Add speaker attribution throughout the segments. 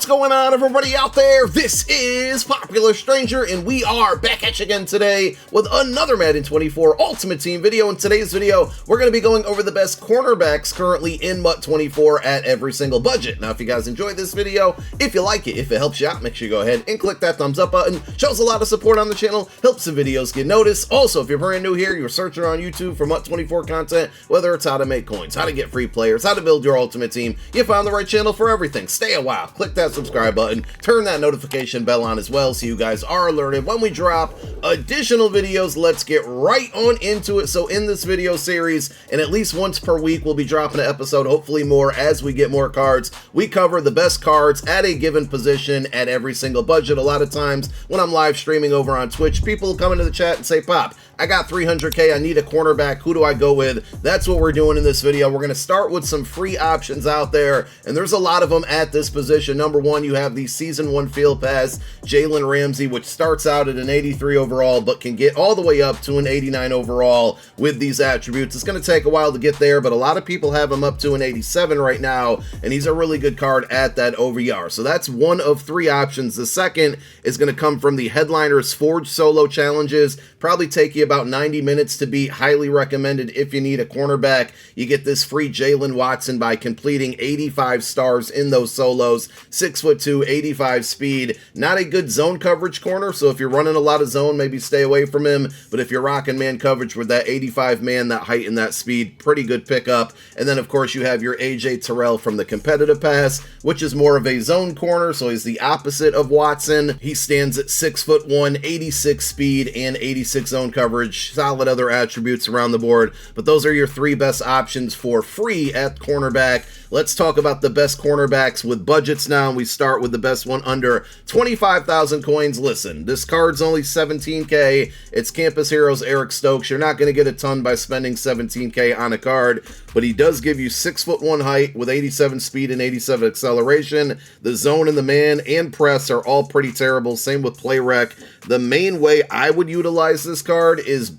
Speaker 1: going on, everybody out there? This is Popular Stranger, and we are back at you again today with another Madden 24 Ultimate Team video. In today's video, we're going to be going over the best cornerbacks currently in MUT 24 at every single budget. Now, if you guys enjoyed this video, if you like it, if it helps you out, make sure you go ahead and click that thumbs up button. Shows a lot of support on the channel, helps the videos get noticed. Also, if you're brand new here, you're searching on YouTube for MUT 24 content, whether it's how to make coins, how to get free players, how to build your ultimate team, you found the right channel for everything. Stay a while, click that subscribe button, turn that notification bell on as well so you guys are alerted when we drop additional videos. Let's get right on into it. So in this video series, and at least once per week, we'll be dropping an episode, hopefully more as we get more cards. We cover the best cards at a given position at every single budget. A lot of times when I'm live streaming over on Twitch, people come into the chat and say, Pop, I got 300k, I need a cornerback, who do I go with? That's what we're doing in this video. We're going to start with some free options out there, and there's a lot of them at this position. Number one, you have the Season 1 Field Pass, Jalen Ramsey, which starts out at an 83 overall, but can get all the way up to an 89 overall with these attributes. It's going to take a while to get there, but a lot of people have him up to an 87 right now, and he's a really good card at that OVR. So that's one of three options. The second is going to come from the Headliners Forge Solo Challenges. Probably take you about 90 minutes to beat. Highly recommended if you need a cornerback. You get this free Jalen Watson by completing 85 stars in those solos. 6'2", 85 speed. Not a good zone coverage corner, so if you're running a lot of zone, maybe stay away from him. But if you're rocking man coverage with that 85 man, that height and that speed, pretty good pickup. And then of course you have your AJ Terrell from the competitive pass, which is more of a zone corner, so he's the opposite of Watson. He stands at 6'1", 86 speed and 86 zone coverage. Solid other attributes around the board, but those are your three best options for free at cornerback. Let's talk about the best cornerbacks with budgets now, and we start with the best one under 25,000 coins. Listen, this card's only 17k. It's Campus Heroes Eric Stokes. You're not going to get a ton by spending 17k on a card, but he does give you 6'1" height with 87 speed and 87 acceleration. The zone and the man and press are all pretty terrible. Same with play rec. The main way I would utilize this card is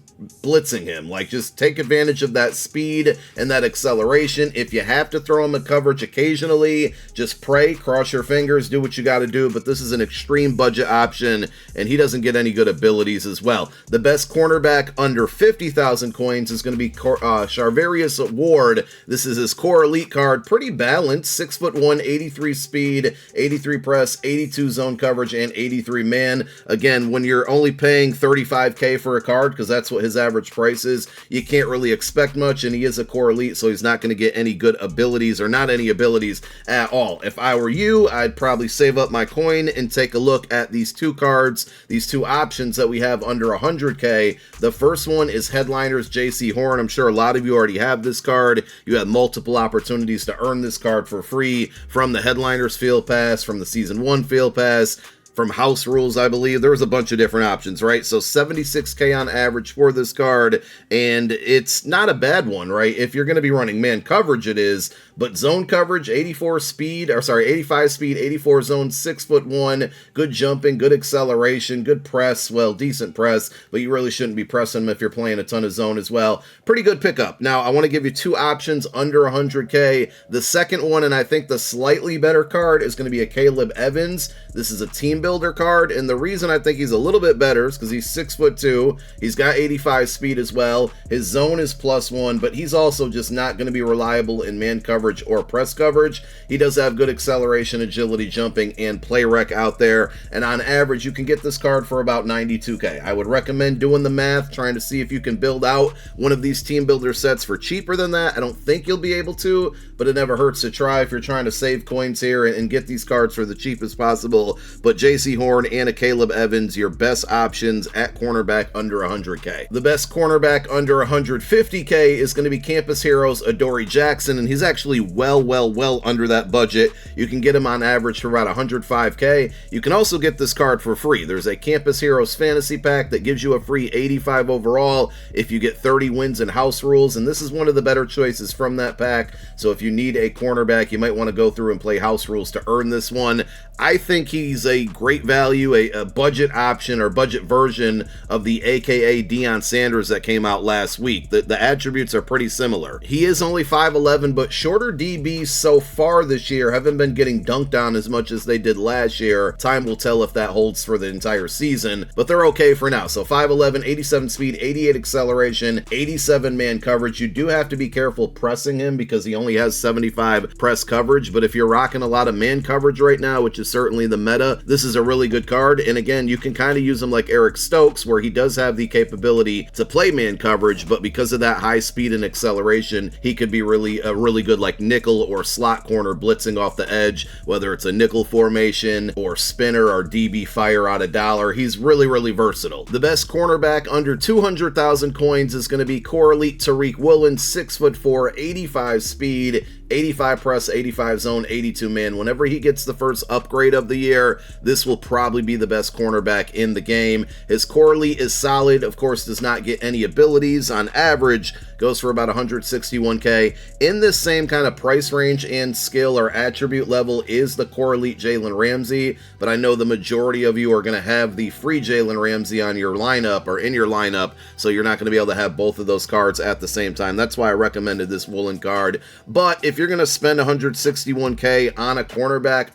Speaker 1: blitzing him. Like, just take advantage of that speed and that acceleration. If you have to throw him in coverage occasionally, just pray, cross your fingers, do what you got to do. But this is an extreme budget option, and he doesn't get any good abilities as well. The best cornerback under 50,000 coins is going to be Charvarius Ward. This is his core elite card. Pretty balanced. 6'1", 83 speed, 83 press, 82 zone coverage, and 83 man. Again, when you're only paying 35k for a card, because that's what his average price is, you can't really expect much, and he is a core elite, so he's not going to get any good abilities, or not any abilities at all. If I were you, I'd probably save up my coin and take a look at these two cards, these two options that we have under 100k. The first one is Headliners JC Horn. I'm sure a lot of you already have this card. You have multiple opportunities to earn this card for free from the Headliners Field Pass, from the Season 1 Field Pass, from House Rules, I believe. There was a bunch of different options, right? So 76k on average for this card, and it's not a bad one, right? If you're going to be running man coverage, it is, but zone coverage, 85 speed, 84 zone, 6'1", good jumping, good acceleration, good press, well, decent press, but you really shouldn't be pressing him if you're playing a ton of zone as well. Pretty good pickup. Now, I want to give you two options under 100k. The second one, and I think the slightly better card, is going to be a Caleb Evans. This is a team builder card, and the reason I think he's a little bit better is because he's 6'2", he's got 85 speed as well, his zone is +1, but he's also just not going to be reliable in man coverage or press coverage. He does have good acceleration, agility, jumping, and play rec out there, and on average you can get this card for about 92k. I would recommend doing the math, trying to see if you can build out one of these team builder sets for cheaper than that. I don't think you'll be able to, but it never hurts to try if you're trying to save coins here and get these cards for the cheapest possible. But JC Horn and a Caleb Evans, your best options at cornerback under 100k. The best cornerback under 150k is going to be Campus Heroes Adoree Jackson, and he's actually well under that budget. You can get him on average for about 105k. You can also get this card for free. There's a Campus Heroes Fantasy Pack that gives you a free 85 overall if you get 30 wins in House Rules, and this is one of the better choices from that pack. So if you need a cornerback, you might want to go through and play House Rules to earn this one. I think he's a great great value, a budget option or budget version of the AKA Deion Sanders that came out last week. The attributes are pretty similar. He is only 5'11", but shorter DBs so far this year haven't been getting dunked on as much as they did last year. Time will tell if that holds for the entire season, but they're okay for now. So 5'11", 87 speed, 88 acceleration, 87 man coverage. You do have to be careful pressing him because he only has 75 press coverage, but if you're rocking a lot of man coverage right now, which is certainly the meta, this is a really good card. And again, you can kind of use him like Eric Stokes, where he does have the capability to play man coverage, but because of that high speed and acceleration, he could be really good like nickel or slot corner blitzing off the edge, whether it's a nickel formation or spinner or DB fire out of dollar. He's really versatile. The best cornerback under 200,000 coins is going to be correlate Tariq Woolen, 6'4", 85 speed, 85 press, 85 zone, 82 man. Whenever he gets the first upgrade of the year, this will probably be the best cornerback in the game. His correlate is solid, of course does not get any abilities. On average, goes for about 161k. In this same kind of price range and skill or attribute level is the correlate Jalen Ramsey, but I know the majority of you are going to have the free Jalen Ramsey on your lineup or in your lineup, so you're not going to be able to have both of those cards at the same time. That's why I recommended this Woolen card. But if you're going to spend 161k on a cornerback,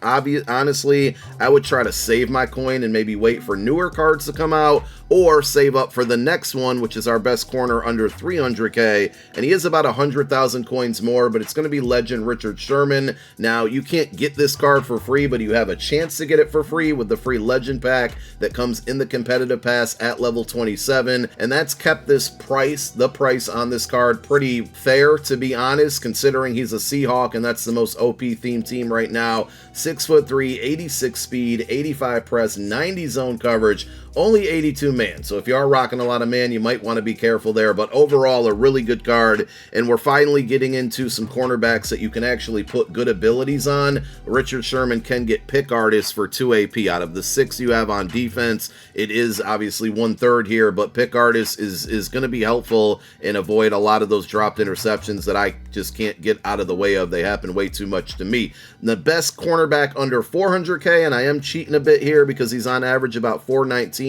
Speaker 1: honestly, I would try to save my coin and maybe wait for newer cards to come out, or save up for the next one, which is our best corner under 300k, and he is about 100,000 coins more, but it's going to be legend Richard Sherman. Now, you can't get this card for free, but you have a chance to get it for free with the free legend pack that comes in the competitive pass at level 27, and that's kept this the price on this card pretty fair, to be honest, considering he's a Seahawk, and that's the most OP themed team right now. 6'3", 86 speed, 85 press, 90 zone coverage, only 82 man. So if you are rocking a lot of man, you might want to be careful there, but overall a really good card. And we're finally getting into some cornerbacks that you can actually put good abilities on. Richard Sherman can get pick artist for 2 AP. Out of the 6 you have on defense, it is obviously 1/3 here, but pick artist is going to be helpful and avoid a lot of those dropped interceptions that I just can't get out of the way of. They happen way too much to me. The best cornerback under 400k, and I am cheating a bit here because he's on average about 419,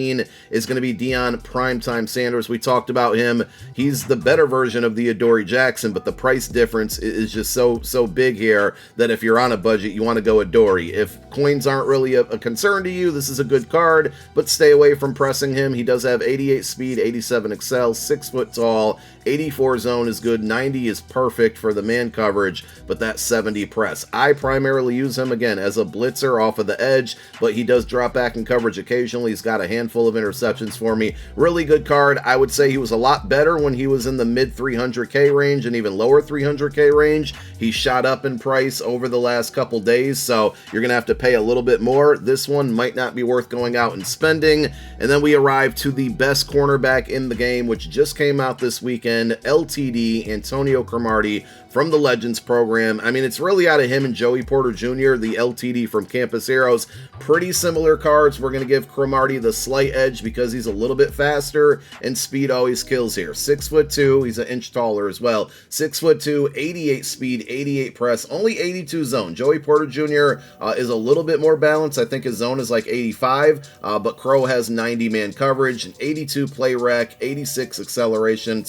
Speaker 1: is going to be Deion Primetime Sanders. We talked about him. He's the better version of the Adoree Jackson, but the price difference is just so big here that if you're on a budget, you want to go Adoree. If coins aren't really a concern to you, this is a good card, but stay away from pressing him. He does have 88 speed, 87 excel, 6 foot tall, 84 zone is good, 90 is perfect for the man coverage, but that 70 press. I primarily use him again as a blitzer off of the edge, but he does drop back in coverage occasionally. He's got a handful of interceptions for me. Really good card. I would say he was a lot better when he was in the mid 300k range and even lower 300k range. He shot up in price over the last couple days, so you're gonna have to pay a little bit more. This one might not be worth going out and spending. And then we arrive to the best cornerback in the game, which just came out this weekend, LTD Antonio Cromartie from the Legends program. I mean, it's really out of him and Joey Porter Jr., the LTD from Campus Heroes. Pretty similar cards. We're going to give Cromartie the slight edge because he's a little bit faster, and speed always kills here. 6'2", he's an inch taller as well. 6'2", 88 speed, 88 press, only 82 zone. Joey Porter Jr. Is a little bit more balanced. I think his zone is like 85, but Crow has 90 man coverage, 82 play rec, 87 acceleration,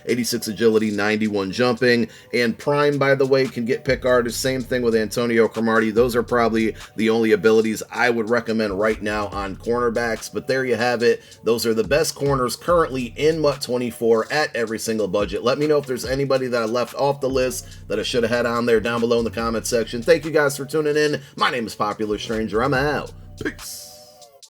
Speaker 1: 86 agility, 91 jumping, and Prime, by the way, can get pick artist. Same thing with Antonio Cromartie. Those are probably the only abilities I would recommend right now on cornerbacks, but there you have it. Those are the best corners currently in MUT 24 at every single budget. Let me know if there's anybody that I left off the list that I should have had on there down below in the comment section. Thank you guys for tuning in. My name is Popular Stranger. I'm out. Peace.